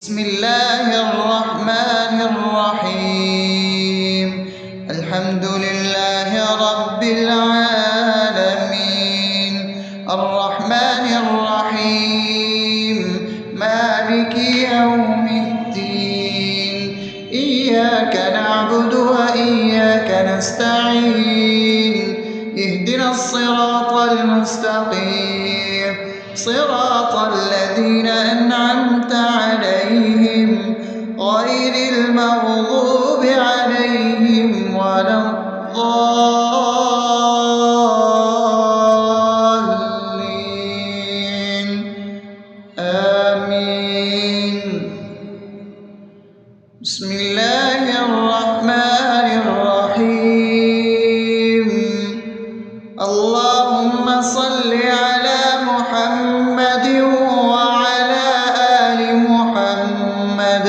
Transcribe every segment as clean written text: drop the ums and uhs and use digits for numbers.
بسم الله الرحمن الرحيم. الحمد لله رب العالمين، الرحمن الرحيم، مالك يوم الدين. إياك نعبد وإياك نستعين، اهدنا الصراط المستقيم، صراط الذين أنعمت عليهم غير المغضوب عليهم ولا الضالين. آمين. بسم الله الرحمن الرحيم. اللهم صل على محمد وعلى آل محمد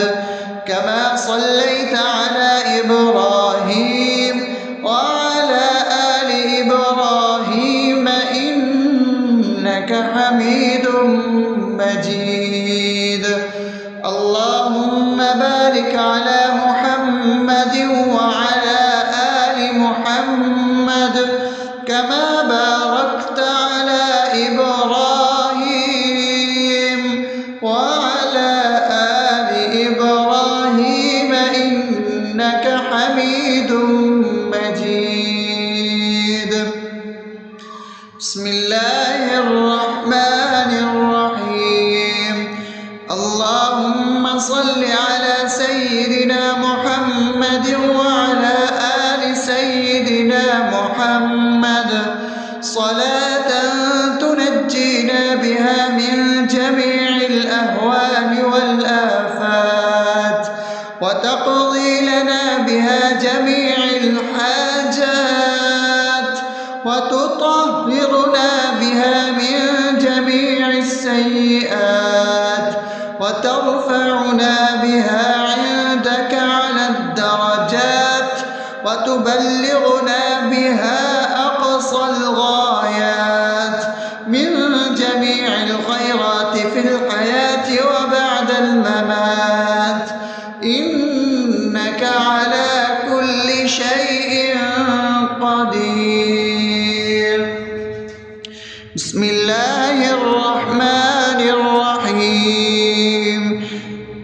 كما صليت على إبراهيم وعلى آل إبراهيم إنك حميد مجيد. اللهم بارك على محمد وعلى آل محمد كما باركت على إبراهيم وعلى آل إبراهيم إنك حميد مجيد. بسم الله الرحمن الرحيم. اللهم صل على سيدنا محمد وعلى آل سيدنا محمد صلاة تنجينا بها من جميع الأهوال والآفات وتقضي لنا بها جميع الحاجات وتطهرنا بها من جميع السيئات وترفعنا بها عندك على الدرجات وتبلغنا بها أقصى الغايات من جميع الخيرات في الحياة وبعد الممات، إنك على كل شيء قدير. بسم الله الرحمن الرحيم.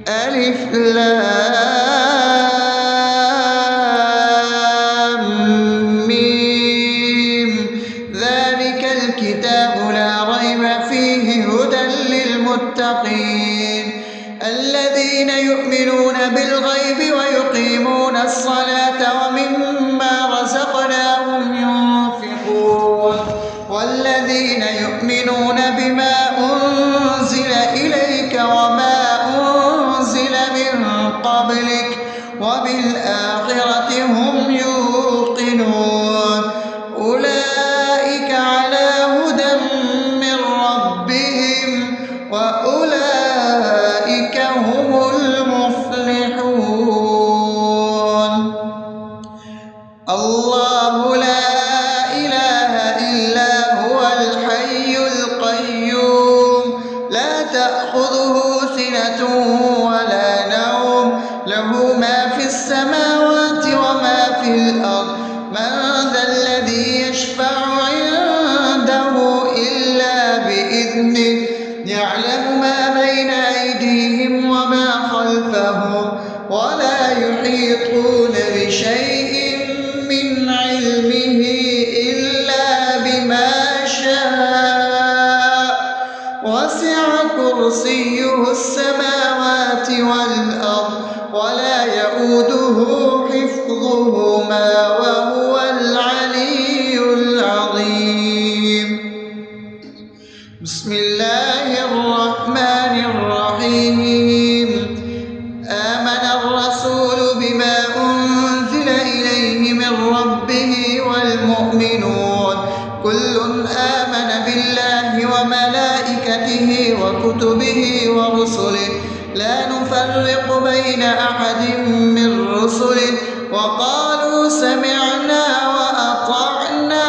ألف لام ميم. ذلك الكتاب لا ريب فيه هدى للمتقين الذين يؤمنون بالغيب ويقيمون الصلاة ومما رزقناهم ينفقون والذين يؤمنون بما أنزل إليك وما أنزل من قبلك وبالآخرة هم يوقنون أولئك على هدى من ربهم وأولئك هم المفلحون. الله لا إله إلا هو الحي القيوم لا تأخذه سنة ولا نوم له ما في السماوات وما في الأرض. من ذا الذي يشفع عنده إلا بإذنه يعلم ما بين أيديهم وما خلفهم ولا يحيطون بشيء من علمه إلا بما شاء وسع كرسيه السماوات والأرض ولا يؤوده حفظهما وهو العلي العظيم. بسم الله الرحمن الرحيم. آمن الرسول بما أنزل إليه من ربه والمؤمنون كل آمن بالله وملائكته وكتبه ورسله لا نفرق بين أحد من رسله وقالوا سمعنا وأطعنا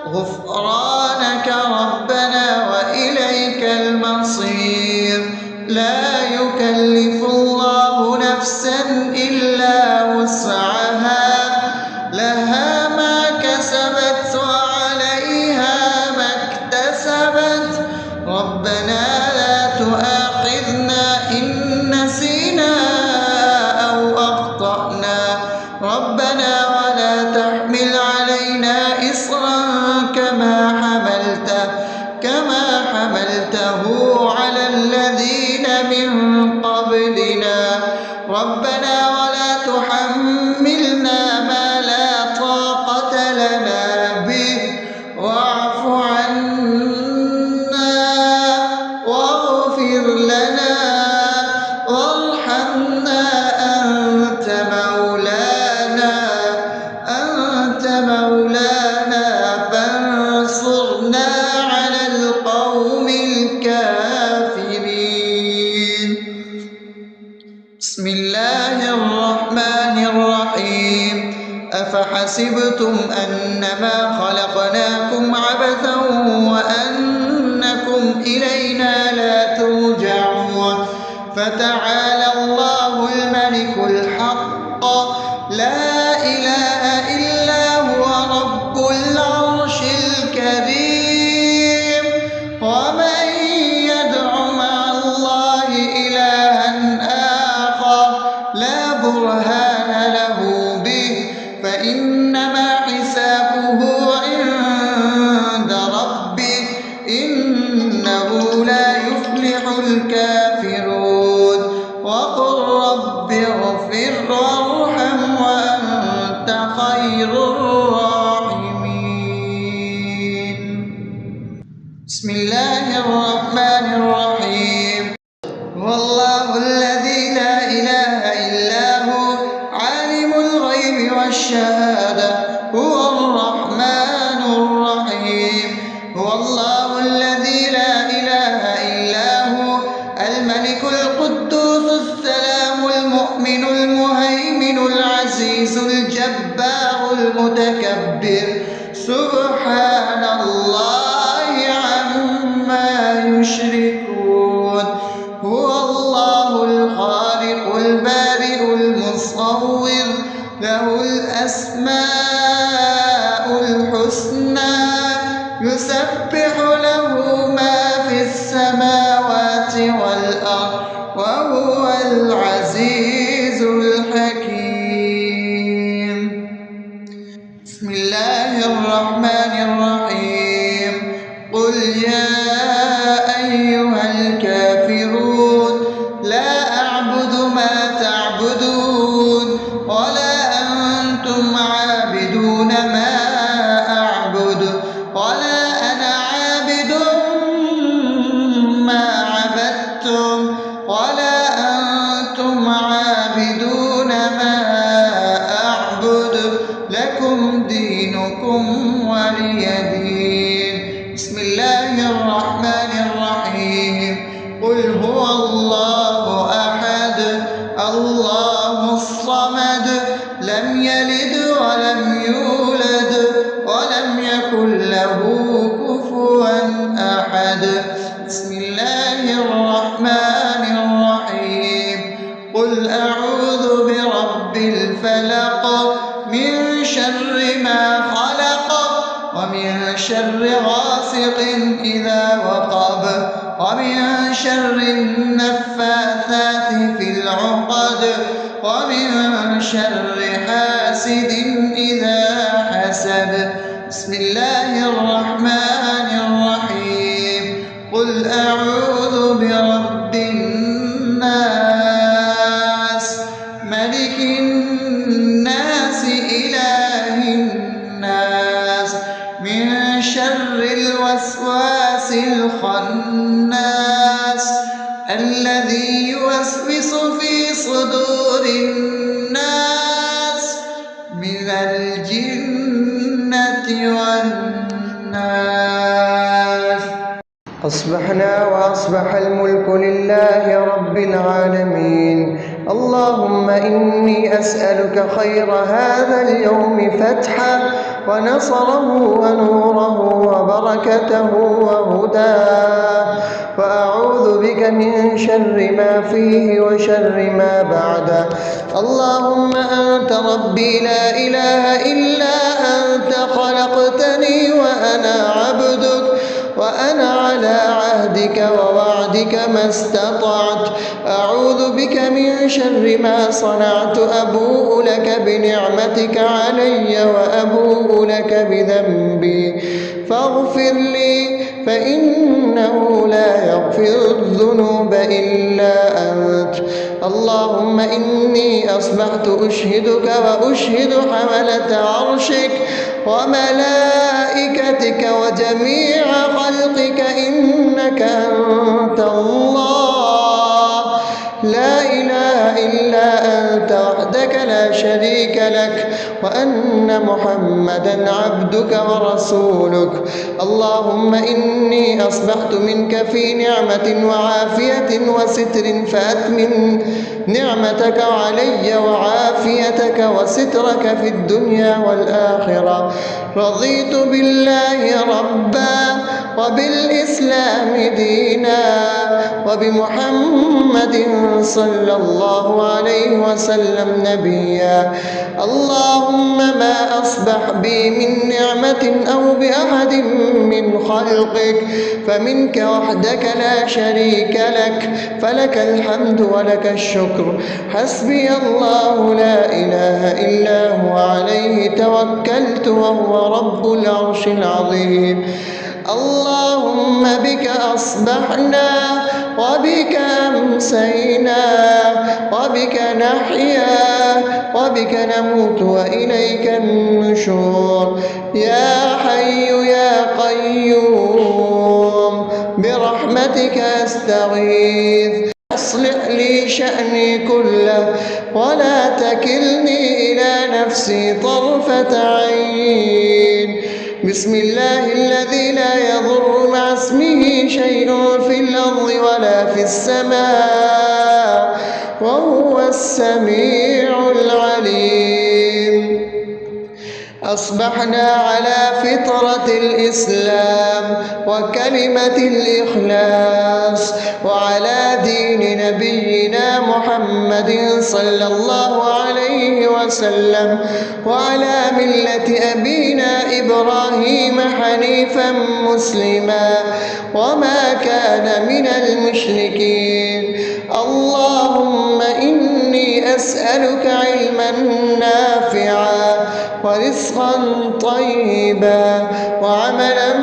غفرانك ربنا وإليك المصير. لا يكلف قبلنا ربنا ولا تحملنا ما لا طاقة لنا به واعف عنا واغفر لنا وارحمنا أنت مولانا فانصرنا على القوم الكافرين. بسم الله الرحمن الرحيم. أفحسبتم أنما خلقناكم عبثا وأنكم إلينا لا ترجعون فتعالى الله الملك الحق لا إله إلا هو رب العرش الكريم. ومن يدع مع الله إلها آخر لا برهان له به فإنما حسابه عند ربه إنه لا يفلح الكافرون. وقل رب اغفر وارحم وأنت خير الراحمين. بسم الله الرحمن الرحيم. هو الله الذي لا إله إلا هو عالم الغيب والشهادة هو الرحمن الرحيم. هو الله الذي لا إله إلا هو الملك القدوس السلام المؤمن المهيمن العزيز الجبار المتكبر سبحان الله عما يشركون. هو الله الخالق البارئ المصور له الأسماء الحسنى يسبح له ما في السماوات والأرض وهو العزيز الحكيم. بسم الله الرحمن الرحيم. قل يا أيها الكافرون لا أعبد ما تعبدون ولا أنتم عابدون ما أعبد ولا أنا عابد ما عبدتم ولا أنتم عابدون ما أعبد لكم دينكم ولي دين. بسم الله الرحمن الرحيم. قل هو الله أحد الله الصمد لم يلد ولم يولد ولم يكن له كفوا أحد. بسم الله الرحمن الرحيم. قل أعوذ برب الفلق من شر ما خلق ومن شر غاسق إذا وقب ومن شر النفاثات في العقد ومن شر حاسد إذا حسد. بسم الله الرحمن الرحيم. قل أعوذ برب الناس ملك الناس إله الناس من شر الوسواس الخناس الذي يوسوس في صدور الناس من الجنة والناس. أصبحنا وأصبح الملك لله رب العالمين. اللهم إني أسألك خير هذا اليوم فتحه ونصره ونوره وبركته وهداه وأعوذ بك من شر ما فيه وشر ما بعده. اللهم أنت ربي لا إله إلا أنت خلقتني وأنا عبدك وأنا على عهدك ووعدك ما استطعت. أعوذ بك من شر ما صنعت. أبوء لك بنعمتك علي وأبوء لك بذنبي فاغفر لي فإنه لا يغفر الذنوب إلا أنت. اللهم إني أصبحت أشهدك وأشهد حملة عرشك وملائكتك وجميع خلقك إنك أنت الله لا إله إلا أنت وحدك لا شريك لك وأن محمدا عبدك ورسولك. اللهم إني أصبحت منك في نعمة وعافية وستر فأتمم نعمتك علي وعافيتك وسترك في الدنيا والآخرة. رضيت بالله ربا وبالإسلام دينا وبمحمد صلى الله عليه وسلم نبيا. اللهم ما أصبح بي من نعمة أو بأحد من خلقك فمنك وحدك لا شريك لك فلك الحمد ولك الشكر. حسبي الله لا إله إلا هو عليه توكلت وهو رب العرش العظيم. اللهم بك أصبحنا وبك أمسينا وبك نحيا وبك نموت وإليك النشور. يا حي يا قيوم برحمتك أستغيث أصلح لي شأني كله ولا تكلني إلى نفسي طرفة عين. بسم الله الذي لا يضر مع اسمه شيء في الأرض ولا في السماء وهو السميع العليم. أصبحنا على فطرة الإسلام وكلمة الإخلاص وعلى دين نبينا محمد صلى الله عليه وسلم وعلى ملة أبينا إبراهيم حنيفا مسلما وما كان من المشركين. اللهم إني أسألك علما نافعا ورزقا طيبا وعملا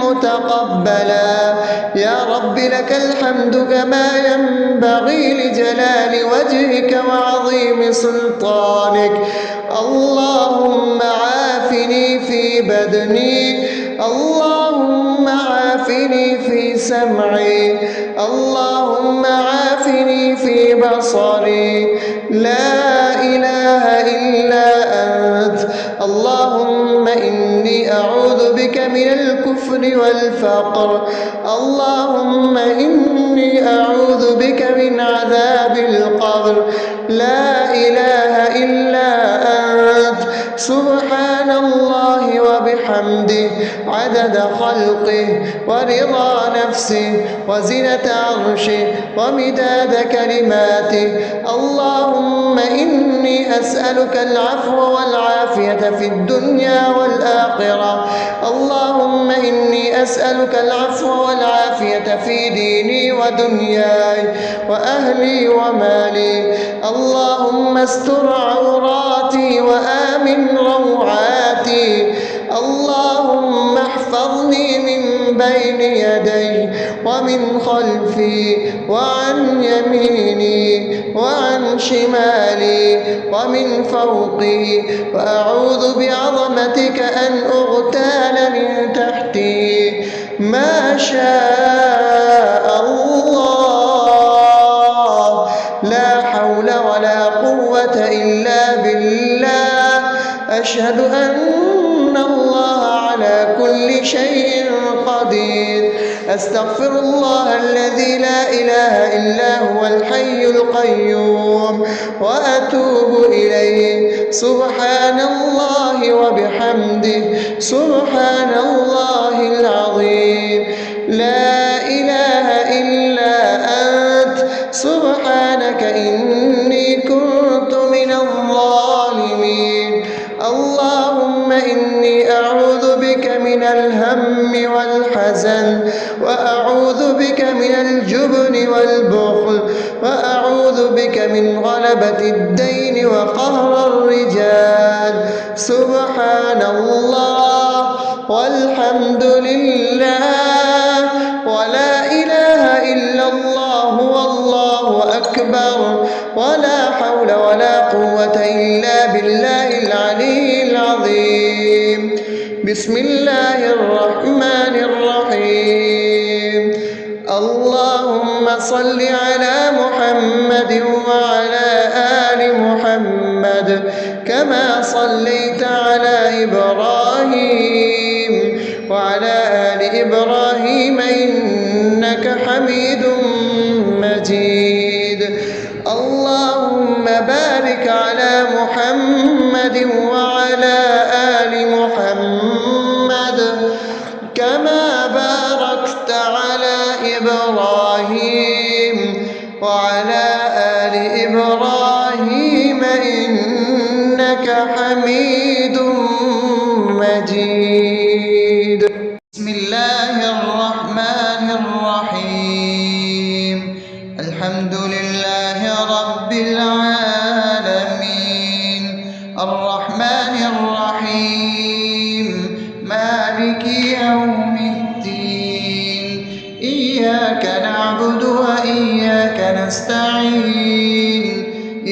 متقبلا. يا رب لك الحمد كما ينبغي لجلال وجهك وعظيم سلطانك. اللهم عافني في بدني اللهم عافني في سمعي اللهم عافني في بصري. لا إله إلا أنت. اللهم إني أعوذ بك من الكفر والفقر. اللهم إني أعوذ بك من عذاب القبر. لا إله إلا أنت. سبحان الله وبحمده عدد خلقه ورضا نفسه وزنة عرشه ومداد كلماته. اللهم إني أسألك العفو والعافية في الدنيا والآخرة. اللهم إني أسألك العفو والعافية في ديني ودنياي وأهلي ومالي. اللهم استر عوراتي وآمن روعاتي. اللهم احفظني من بين يدي ومن خلفي وعن يميني وعن شمالي ومن فوقي وأعوذ بعظمتك أن أغتال من تحتي. ما شاء الله لا حول ولا قوة إلا بالله. أشهد أن الله على كل شيء قدير. أستغفر الله الذي لا إله إلا هو الحي القيوم وأتوب إليه. سبحان الله وبحمده سبحان الله العظيم. لا إله إلا أنت. سبحانك إني كنت من الظالمين. اللهم إني أعوذ بك من الهم والحزن وأعوذ بك من الجبن والبخل وأعوذ بك من غلبة الدين وقهر الرجال. سبحان الله والحمد لله ولا إله إلا الله والله أكبر. النار ولا حول ولا قوة إلا بالله العلي العظيم. بسم الله الرحمن الرحيم. اللهم صل على محمد وعلى آل محمد كما صليت على إبراهيم وعلى آل إبراهيم إنك حميد مجيد. اللهم بارك على محمد وعلى آل محمد كما باركت على إبراهيم وعلى آل إبراهيم إنك حميد مجيد. بسم الله الرحمن الرحيم. الحمد لله رب العالمين الرحمن الرحيم مالك يوم الدين إياك نعبد وإياك نستعين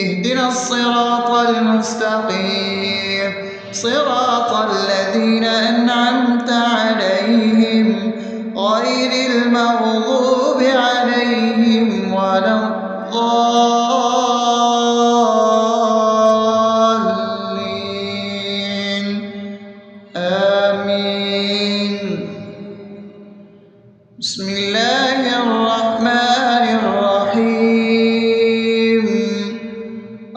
اهدنا الصراط المستقيم صراط الذين أنعمت عليهم غير المغضوب عليهم ولا الضالين آمين. بسم الله الرحمن الرحيم.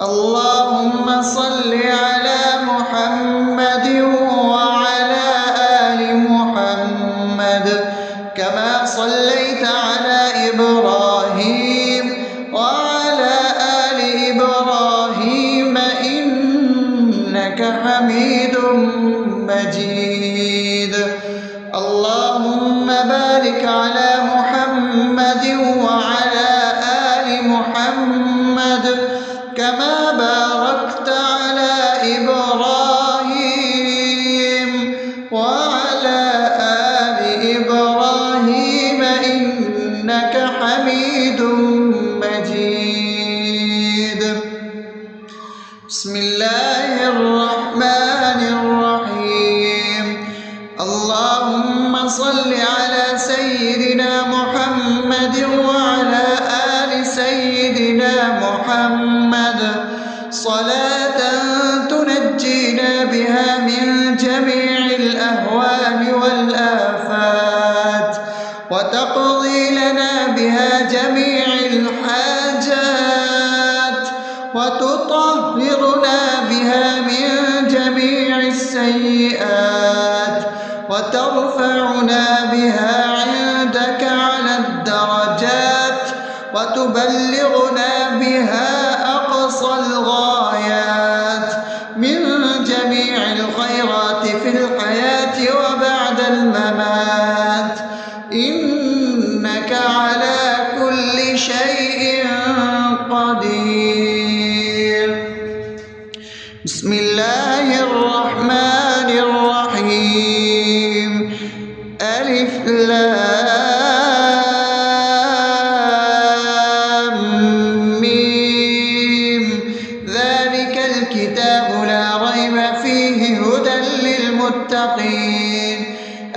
اللهم صل على محمد وعلى آل محمد كما صليت على إبراهيم وعلى آل إبراهيم إنك حميد مجيد. اللهم بارك على محمد وعلى آل محمد كما باركت على إبراهيم وعلى آل إبراهيم إنك حميد مجيد. بسم الله الرحمن الرحيم. اللهم صل على سيدنا محمد وعلى آل سيدنا محمد صلاة تنجينا بها من جميع الأهوال والآفات وتقضي لنا بها جميع الحاجات وتطهرنا بها من جميع السيئات وترفعنا بها عندك على الدرجات وتبلغنا بها أقصى الغايات من جميع الخيرات في الحياة وبعد الممات إنك على كل شيء قدير. بسم الله الرحمن الرحيم. ألف لام ميم ذلك الكتاب لا ريب فيه هدى للمتقين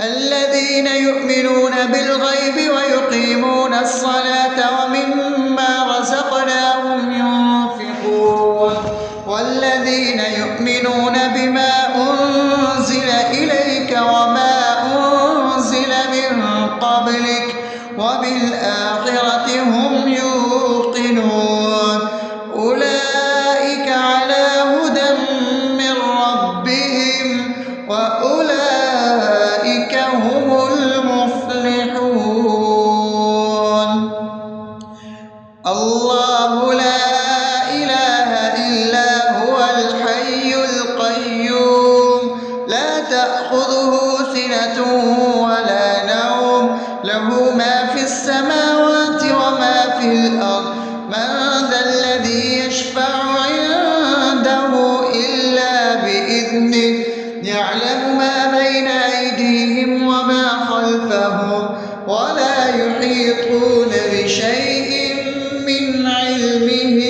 الذين يؤمنون بالغيب ويقيمون الصلاة ومما رزقناهم ينفقون والذين يؤمنون بما أنزل إليك وما أنزل من قبلك وبالآخرة هم يوقنون أولئك على هدى من ربهم وأولئك هم المفلحون. الله لا إله إلا هو الحي القيوم لا تأخذه سنة ولا نوم له ما في السماوات وما في الأرض من ذا الذي يشفع عنده إلا بإذنه يعلم ما بين أيديهم وما خلفهم ولا يحيطون بشيء من علمه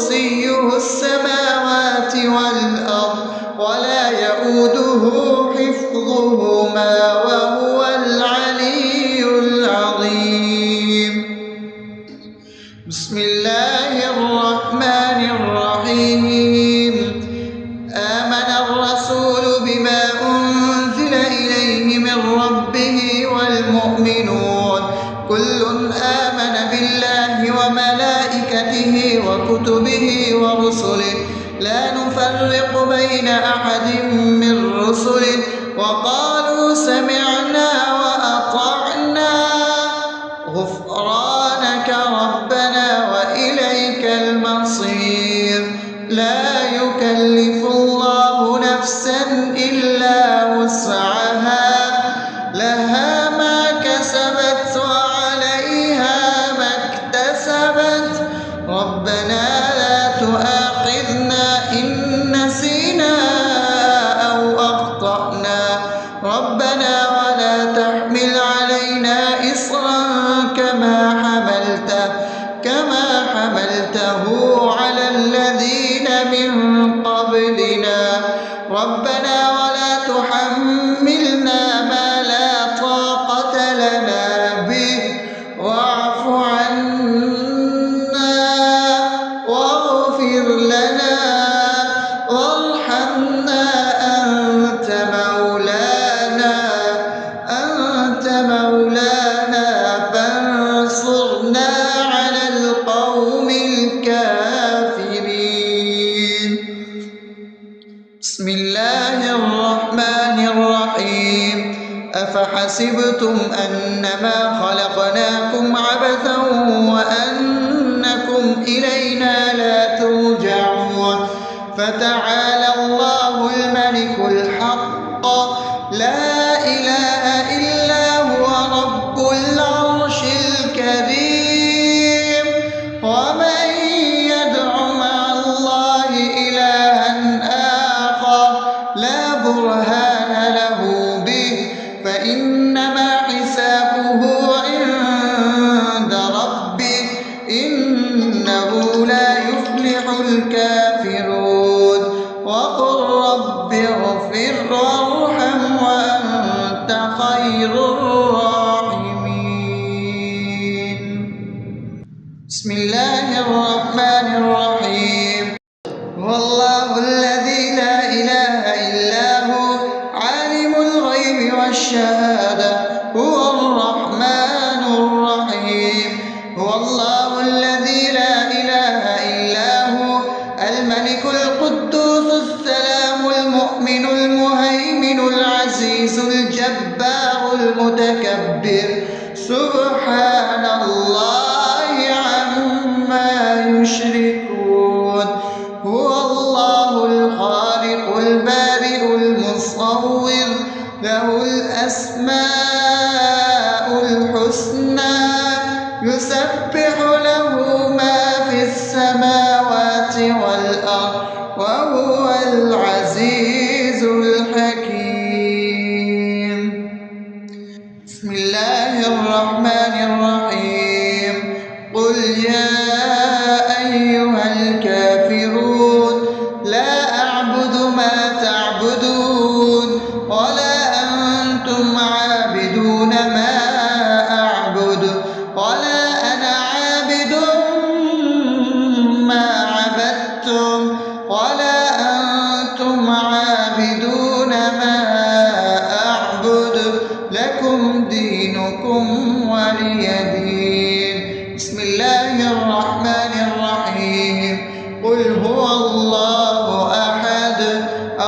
كرسيه السماوات والأرض ولا يؤوده حفظهما وهو العلي العظيم. بسم الله الرحمن الرحيم. آمن الرسول بما أنزل إليه من ربه والمؤمنون كل آمن بالله وملائكته وكتبه ورسله لا نفرق بين أحد من رسله وقالوا سمعنا وأطعنا غفرانك ربنا وإليك المصير. لا يكلف الله نفسا إلا وسعها لها ما كسبت وعليها ما اكتسبت ربنا لا تؤاخذنا إن نسينا أو أخطأنا ربنا ولا تحمل علينا إصرا كما حملته على الذين من قبلنا ربنا ولا تحملنا ما لا طاقة لنا به واعف عنا واغفر لنا وارحمنا أنت مولانا فانصرنا على القوم الكافرين. بسم الله الرحمن الرحيم. أفحسبتم أنما خلقناكم عبثا وأنكم إلينا لا ترجعون فتعالى الله الملك الحق لا إله إلا هو رب العرش الكريم. ومن يدع مع الله إلها آخر لا برهان له به فإنما حسابه عند ربه إنه لا يفلح الكافرون. وقل رب اغفر وارحم وأنت خير الراحمين. بسم الله الرحمن الرحيم. هو الله الذي لا إله إلا هو عالم الغيب والشهادة هو الرحمن الرحيم. هو الله الذي لا إله إلا هو الملك القدوس السلام المؤمن المهيمن العزيز الجبار المتكبر سبحان الله عما يشركون. هو الله الخالق البارئ المصور له الأسماء الحسنى يسبح له ما في السماوات والأرض وهو العزيز الحكيم. بسم الله الرحمن الرحيم. قل يا أيها الكافرون لا أعبد ما تعبدون ولا أنتم عابدون ما أعبد ولا أنا عابد ما عبدتم ولا أنتم عابدون ما أعبد لكم دينكم ولي دين. بسم الله الرحمن الرحيم. قل هو الله أحد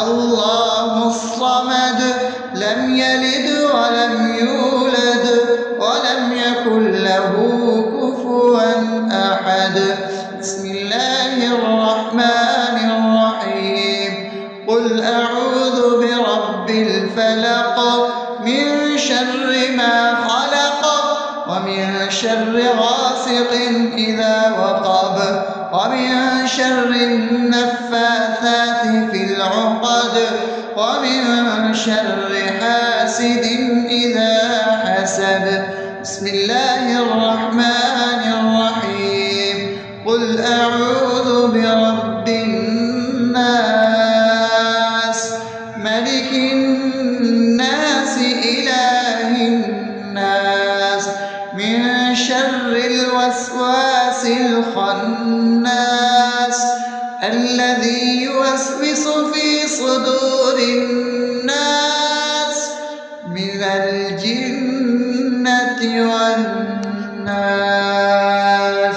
الله الصمد لم يلد ولم يولد ولم يكن له كفوا أحد. بسم الله الرحمن الرحيم. قل أعوذ برب الفلق من شر ما خلق ومن شر غاسق إذا وقب ومن شر النفاثات في العقد ومن شر حاسد إذا حسد. بسم الله الرحمن الرحيم. قل أعوذ برب من شر الوسواس الخناس الذي يوسوس في صدور الناس من الجنة والناس.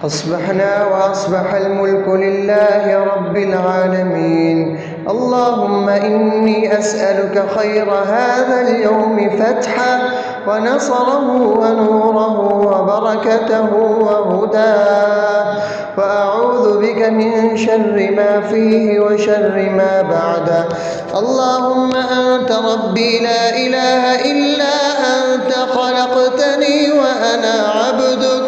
أصبحنا وأصبح الملك لله رب العالمين. اللهم إني أسألك خير هذا اليوم فتحه ونصره ونوره وبركته وهداه، وأعوذ بك من شر ما فيه وشر ما بعده. اللهم أنت ربي لا إله إلا أنت، خلقتني وأنا عبدك،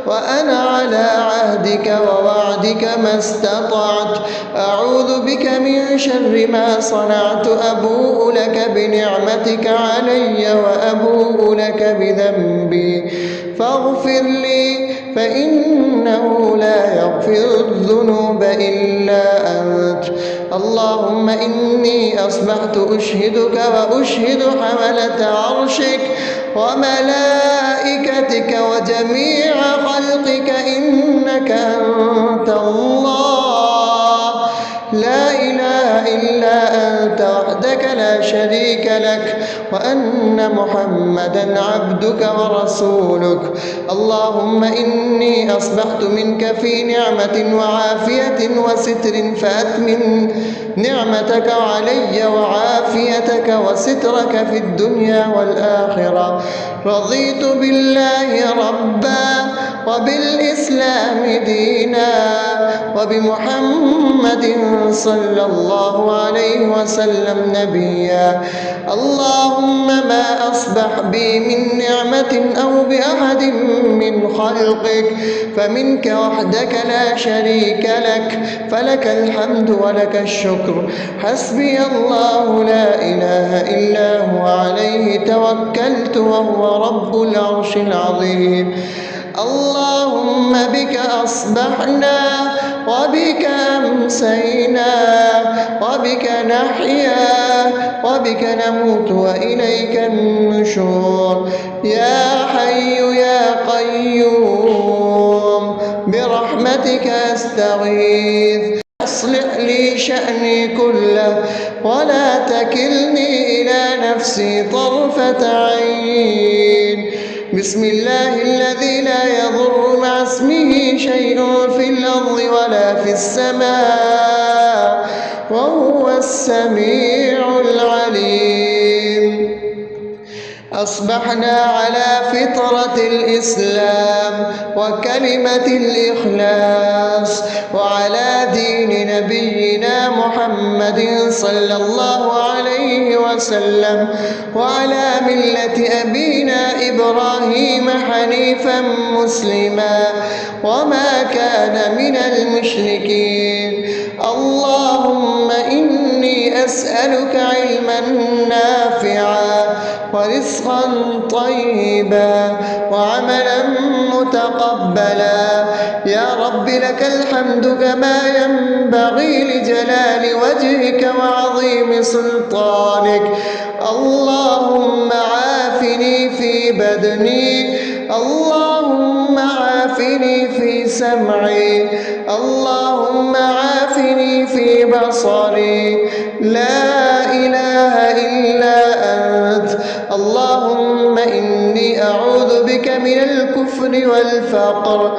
وأنا على عهدك ووعدك ما استطعت. أعوذ بك من شر ما صنعت، أبوء لك بنعمتك علي وأبوء لك بذنبي فاغفر لي، فإنه لا يغفر الذنوب إلا أنت. اللهم إني أصبحت أشهدك وأشهد حملة عرشك وملائكتك وجميع خلقك إنك أنت الله لا إله إلا أنت وحدك لا شريك لك، وأن محمدا عبدك ورسولك. اللهم إني أصبحت منك في نعمة وعافية وستر، فأتمن نعمتك علي وعافيتك وسترك في الدنيا والآخرة. رضيت بالله ربا وبالإسلام دينا وبمحمد صلى الله عليه وسلم نبيا. اللهم ما أصبح بي من نعمة أو بأحد من خلقك فمنك وحدك لا شريك لك، فلك الحمد ولك الشكر. حسبي الله لا إله إلا هو، عليه توكلت وهو رب العرش العظيم. اللهم بك أصبحنا وبك أمسينا وبك نحيا وبك نموت وإليك النشور. يا حي يا قيوم برحمتك أستغيث، أصلح لي شأني كله ولا تكلني إلى نفسي طرفة عين. بسم الله الذي لا يضر مع اسمه شيء في الأرض ولا في السماء وهو السميع العليم. أصبحنا على فطرة الإسلام وكلمة الإخلاص وعلى دين نبينا محمد صلى الله عليه وسلم وعلى ملة أبينا إبراهيم حنيفا مسلما وما كان من المشركين. اللهم إني أسألك علما نافعا ورزقا طيبا وعملا متقبلا. يا رب لك الحمد كما ينبغي لجلال وجهك وعظيم سلطانك. اللهم عافني في بدني، اللهم عافني في سمعي، اللهم عافني في بصري. لا إله إلا أنت. اللهم إني أعوذ بك من الكفر والفقر.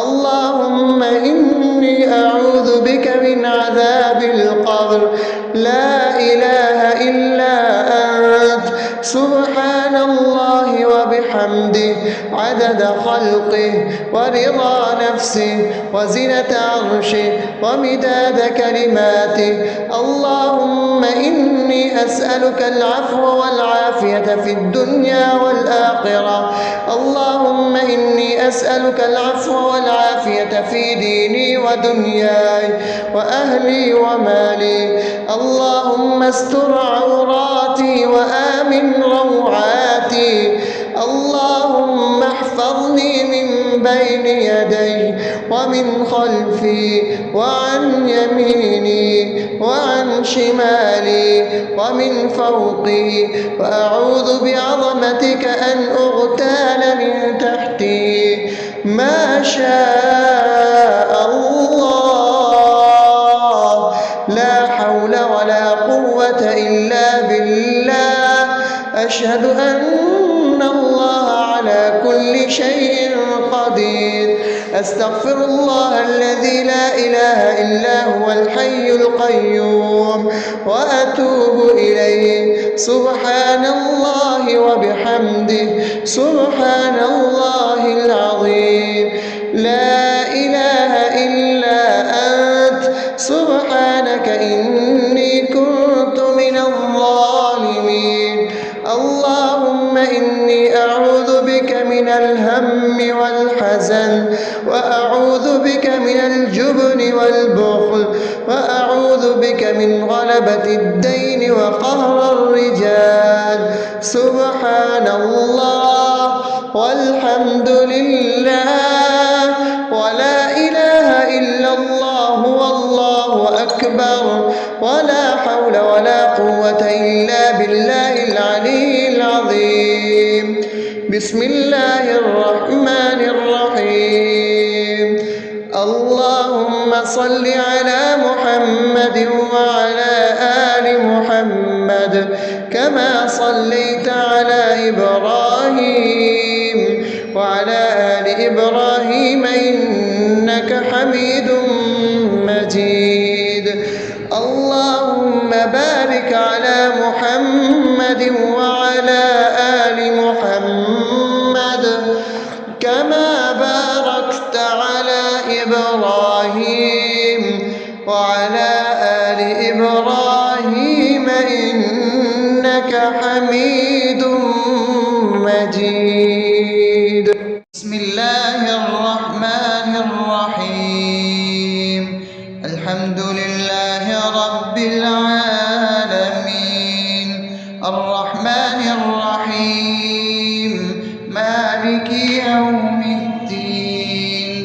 اللهم إني أعوذ بك من عذاب القبر. لا إله إلا أنت. سبحان الله وبحمده عدد خلقه ورضا نفسه وزنة عرشه ومداد كلماته. اللهم إني أسألك العفو والعافية في الدنيا والآخرة. اللهم إني أسألك العفو والعافية في ديني ودنياي وأهلي ومالي. اللهم استر عوراتي وآمن روعاتي. اللهم احفظني من بين يدي ومن خلفي وعن يميني وعن شمالي ومن فوقي، وأعوذ بعظمتك أن أغتال من وأشهد أن الله على كل شيء قدير. أستغفر الله الذي لا إله إلا هو الحي القيوم وأتوب إليه. سبحان الله وبحمده سبحان الله العظيم. لا إله إلا أنت سبحانك إني كنت من الظالمين. اللهم إني أعوذ بك من الهم والحزن، وأعوذ بك من الجبن والبخل، وأعوذ بك من غلبة الدين وقهر الرجال. سبحان الله والحمد لله ولا إله إلا الله والله أكبر ولا حول ولا قوة إلا بالله العلي العظيم. بسم الله الرحمن الرحيم. اللهم صل على محمد وعلى آل محمد كما صليت على إبراهيم وعلى آل إبراهيم إنك حميد مجيد. اللهم بارك على محمد وعلى آل محمد كما باركت على إبراهيم وعلى آل إبراهيم إنك حميد مجيد. بسم الله الرحمن الرحيم. الحمد لله رب العالمين الرحمن الرحيم مالك يوم الدين.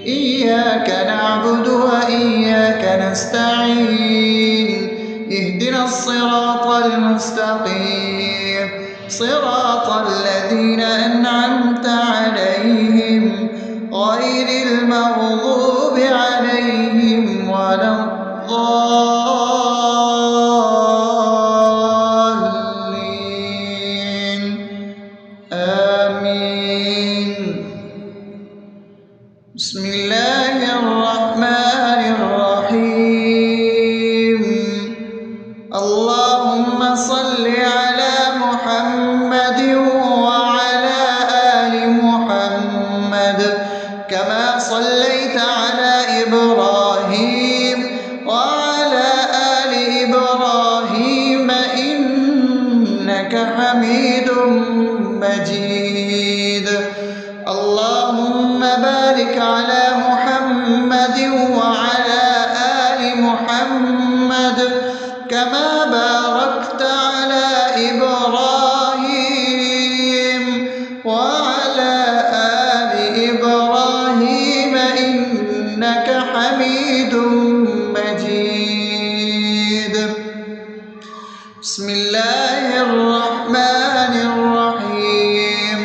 إياك نعبد وإياك نستعين. اهدنا الصراط المستقيم صراط الذين أنعمت عليهم غير المغضوب عليهم ولا الضالين. آمين. بسم الله الرحمن الرحيم. اللهم صل على محمد وعلى آل محمد كما صليت على إبراهيم وعلى آل إبراهيم إنك حميد مجيد. اللهم بارك على محمد وعلى آل محمد كما باركت على إبراهيم وعلى آل إبراهيم إنك حميد مجيد. بسم الله الرحمن الرحيم.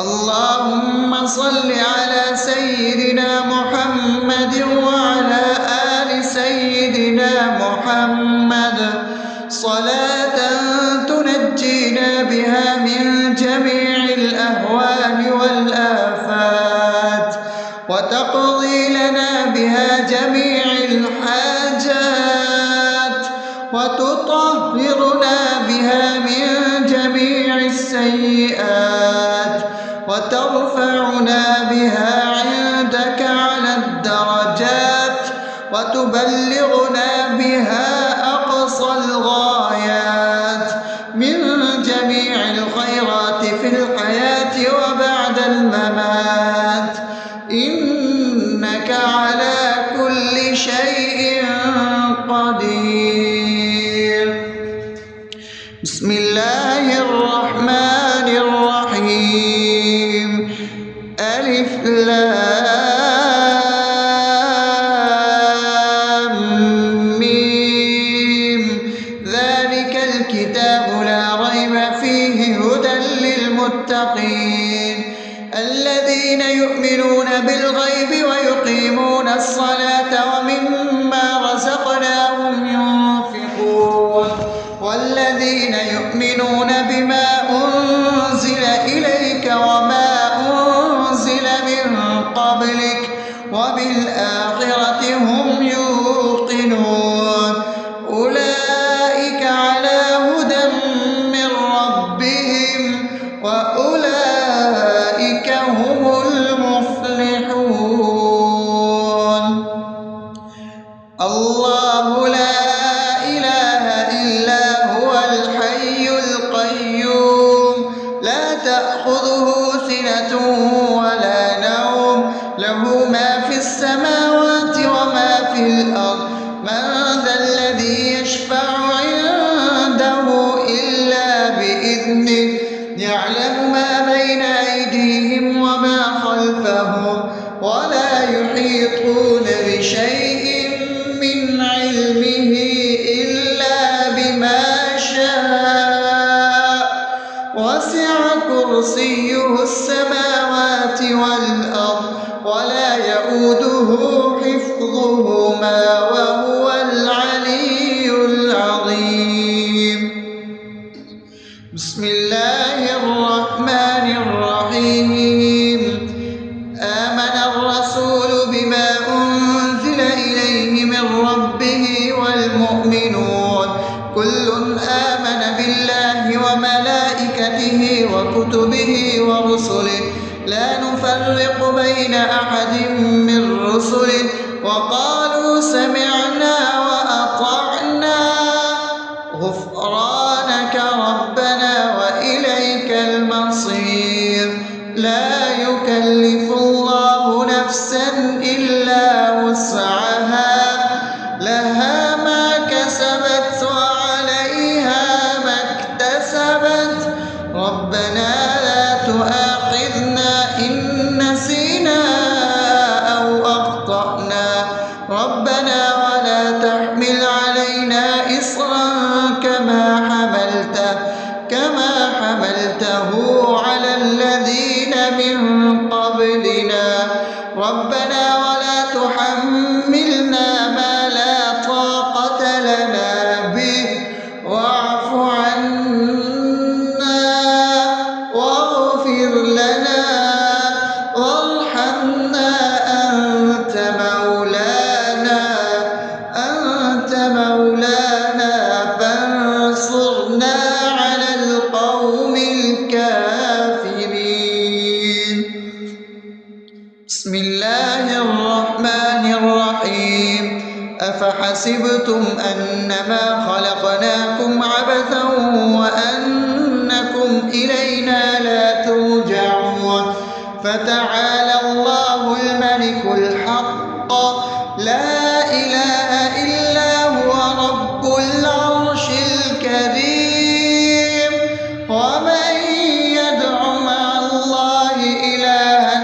اللهم صل على سيدنا محمد وعلى آل سيدنا محمد صلاة تنجينا بها من جميع الأهوال والآفات وتقضي لنا بها جميع الحاجات وتطهرنا بها من جميع السيئات وترفعنا بها عندك على الدرجات وتبلغنا بها أقصى الغايات من جميع الخيرات في الحياة وبعد الممات إنك على كل شيء قدير. بسم الله الرحمن الرحيم. ألف لام ميم. ذلك الكتاب لا ريب فيه هدى للمتقين الذين يؤمنون بالغيب ويقيمون الصلاة ومما رزقناهم ينفقون والذين يؤمنون بما أنزل أولئك هم المفلحون. الله لا إله إلا هو الحي القيوم لا تأخذه سنة ولا نوم له ما في السماوات وما في الأرض من ذا الذي يشفع عنده إلا بإذنه يعلم ما بين أيديهم وما خلفهم ولا يحيطون بشيء من علمه إلا بما شاء وسع كرسيه السماوات والأرض ولا يئوده حفظهما وهو العلي العظيم. بسم الله الرحمن الرحيم. آمن الرسول بما أنزل إليه من ربه والمؤمنون كل آمن بالله وملائكته وكتبه ورسله لا نفرق بين أحد من رسله وقالوا سمعنا وأطعنا غفرانك ربنا وإليك المصير. لا يكلف الله نفسا إلا وسعها لها ما كسبت وعليها ما اكتسبت ربنا لا تؤاخذنا إن نسينا أو أخطأنا ربنا ولا تحمل علينا إصرا كما حملته على الذين من قبلنا ربنا ولا تحملنا ما لا طاقة لنا به واعف عنا واغفر لنا وارحمنا أنت مولانا فانصرنا على القوم الكافرين. بسم الله الرحمن الرحيم. أفحسبتم أنما خلقناكم عبثا وأنكم إلينا لا ترجعون فتعالى الله الملك الحق لا إله إلا هو رب العرش الكريم. ومن يدع مع الله إلها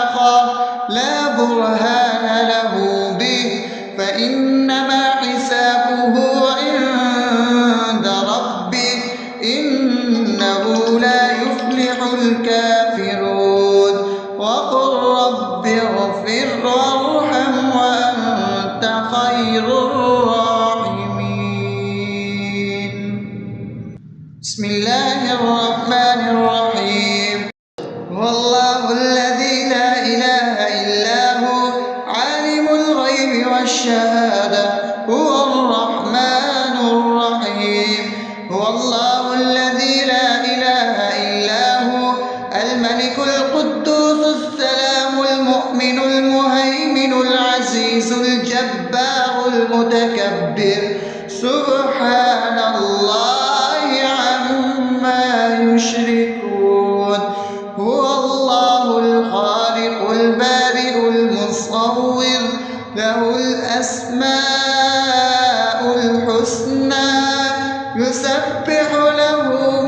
آخر لا برهان له به فإنما حسابه عند ربه إنه لا يفلح الكافرون. وقل رب اغفر وارحم وأنت خير الراحمين. بسم الله الرحمن الرحيم. هو الله الذي لا إله إلا هو عالم الغيب والشهادة هو الرحمن الرحيم. هو الله الذي لا إله إلا هو الملك القدوس السلام المؤمن المهيمن العزيز الجبار المتكبر سبحان الله عما يشركون. هو الله الخالق البارئ المصور له الأسماء الحسنى يسبح له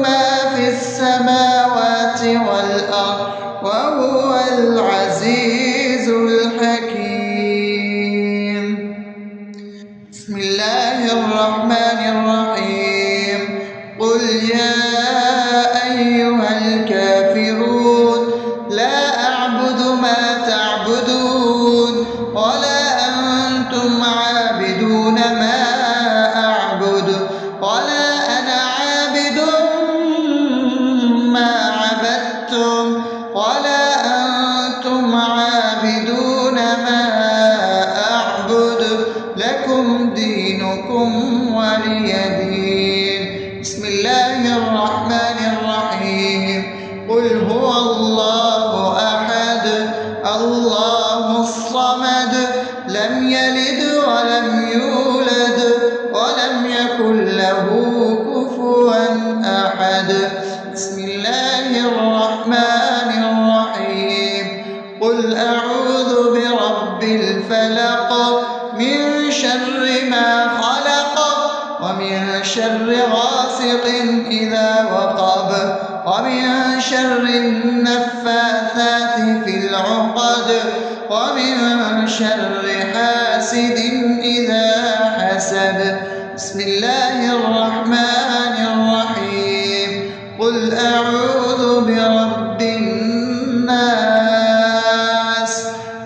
ما في السماوات والأرض وهو العزيز الحكيم. بسم الله الرحمن الرحيم. قل يا أيها الكافرون لا أعبد ما تعبدون ولا أنتم عابدون ما أعبد ولا أنا عابد ما عبدتم ولا أنتم عابدون ما أعبد لكم دينكم ولي دين. بسم الله الرحمن الرحيم. قل هو الله أحد الله الصمد لم يلد ولم يولد ولم يكن له كفوا أحد. بسم الله الرحمن الرحيم. قل أعوذ برب الفلق من شر ما خلق ومن شر غاسق إذا وقب ومن شر النفاثات في العقد ومن شر حاسد إذا حسد. بسم الله الرحمن الرحيم. قل أعوذ برب الناس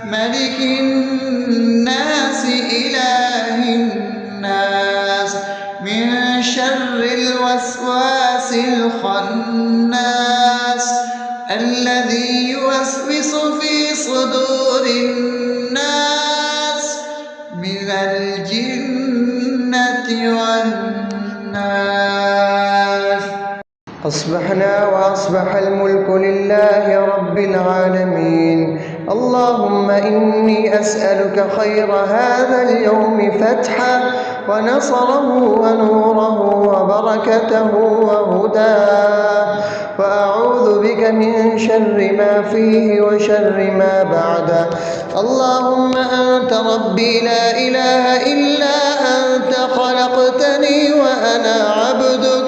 ملك الناس إله الناس من شر الوسواس الخناس الذي يوسوس في صدور الناس من الجنة والناس. أصبحنا وأصبح الملك لله رب العالمين. اللهم إني أسألك خير هذا اليوم فتحه ونصره ونوره وبركته وهداه، وأعوذ بك من شر ما فيه وشر ما بعده. اللهم أنت ربي لا إله إلا أنت خلقتني وأنا عبدك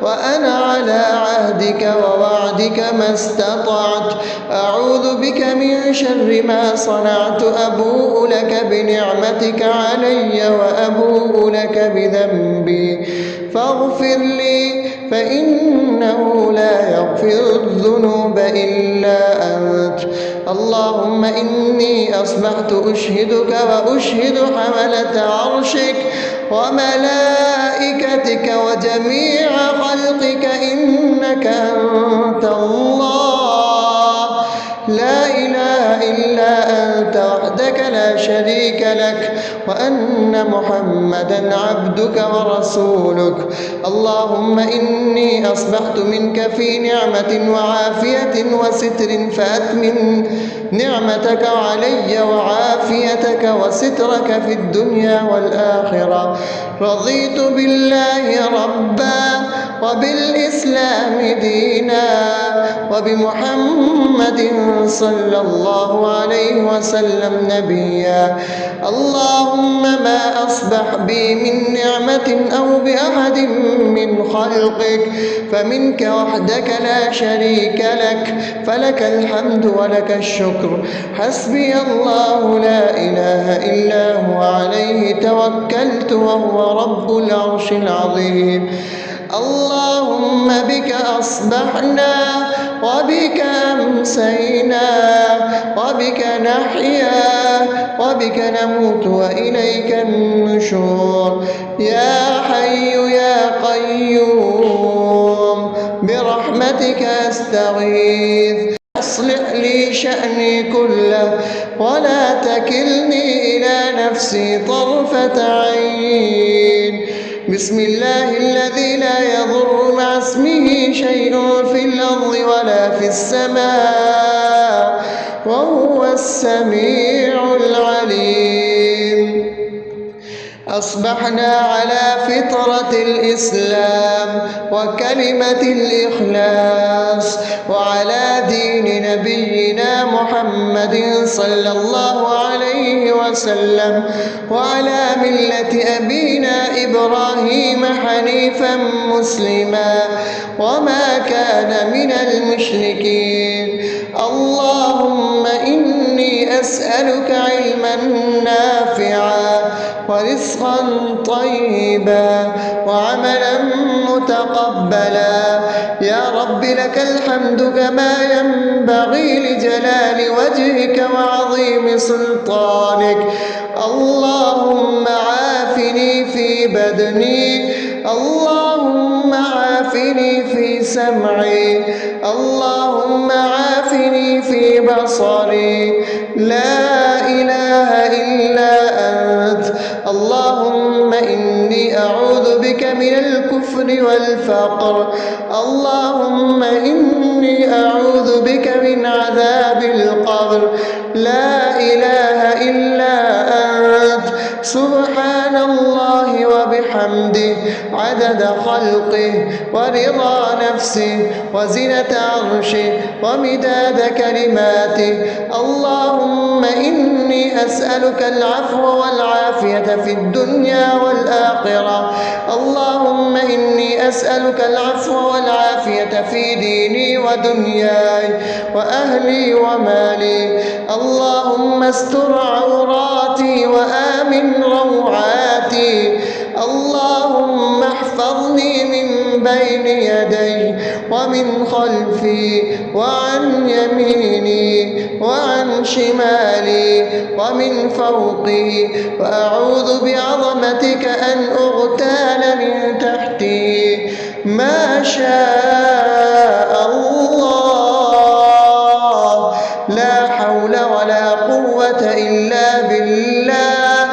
وأنا على عهدك ووعدك ما استطعت. أعوذ بك من شر ما صنعت. أبوء لك بنعمتك علي وأبوء لك بذنبي فاغفر لي فإنه لا يغفر الذنوب إلا أنت. اللهم إني أصبحت أشهدك وأشهد حملة عرشك وملائكتك وجميع خلقك إنك أنت الله لا إله إلا أنت وحدك لا شريك لك، وأن محمدا عبدك ورسولك. اللهم إني أصبحت منك في نعمة وعافية وستر فأتمم نعمتك علي وعافيتك وسترك في الدنيا والآخرة. رضيت بالله ربا وبالإسلام دينا وبمحمد صلى الله عليه وسلم نبيا. اللهم ما أصبح بي من نعمة أو بأحد من خلقك فمنك وحدك لا شريك لك، فلك الحمد ولك الشكر. حسبي الله لا إله إلا هو عليه توكلت وهو رب العرش العظيم. اللهم بك أصبحنا وبك أمسينا وبك نحيا وبك نموت وإليك النشور. يا حي يا قيوم برحمتك أستغيث. أصلح لي شأني كله ولا تكلني إلى نفسي طرفة عين. بسم الله الذي لا يضر مع اسمه شيء في الأرض ولا في السماء وهو السميع العليم. أصبحنا على فطرة الإسلام وكلمة الإخلاص وعلى دين نبينا محمد صلى الله عليه وسلم وعلى ملة أبينا إبراهيم حنيفا مسلما وما كان من المشركين. اللهم إني أسألك علما نافعا ورزقا طيبا وعملا متقبلا. يا رب لك الحمد كما ينبغي لجلال وجهك وعظيم سلطانك. اللهم عافني في بدني، اللهم عافني في سمعي، اللهم عافني في بصري. لا إله إلا أنت. اللهم إني أعوذ بك من الكفر والفقر. اللهم إني إني أعوذ بك من عذاب القبر. لا إله إلا أنت سبحان الله وبحمده عدد خلقه ورضا نفسه وزنة عرشه ومداد كلماته. اللهم إني أسألك العفو والعافية في الدنيا والآخرة. اللهم إني أسألك العفو والعافية في ديني ودنياي وأهلي ومالي. اللهم استر عوراتي وآمن روعاتي. اللهم احفظني من بين يدي ومن خلفي وعن يميني وعن شمالي ومن فوقي، وأعوذ بعظمتك أن أغتال من تحتي. ما شاء الله، لا حول ولا قوة إلا بالله.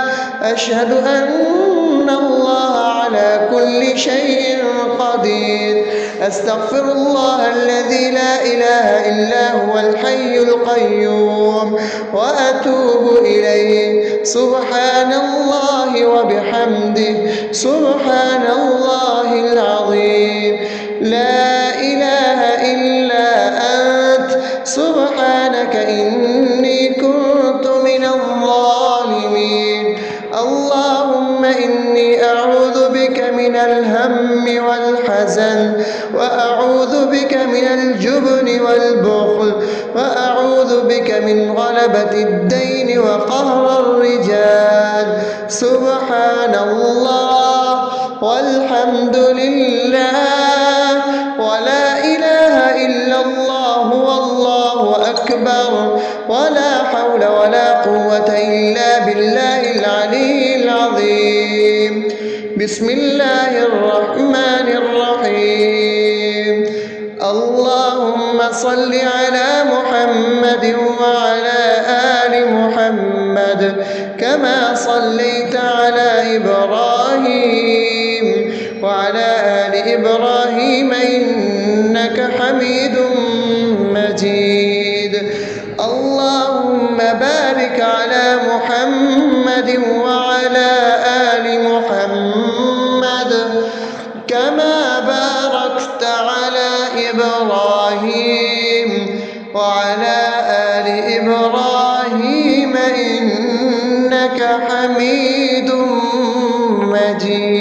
أشهد أن الله على كل شيء قدير. أستغفر الله الذي لا إله إلا هو الحي القيوم وأتوب إليه. سبحان الله وبحمده سبحان الله العظيم. لا إله إلا أنت سبحانك إني كنت من الظالمين. اللهم إني أعوذ بك من الهم والحزن، وأعوذ بك من الجبن والبخل، وأعوذ بك من غلبة الدين وقهر الرجال. سبحان الله والحمد لله ولا إله إلا الله والله أكبر، ولا حول ولا قوة إلا بالله العلي العظيم. بسم الله الرحمن الرحيم. اللهم صل على محمد وعلى آل محمد كما صليت على إبراهيم وعلى آل إبراهيم إنك حميد مجيد. اللهم بارك على محمد وعلى آل محمد كما باركت على إبراهيم وعلى آل إبراهيم إنك حميد مجيد.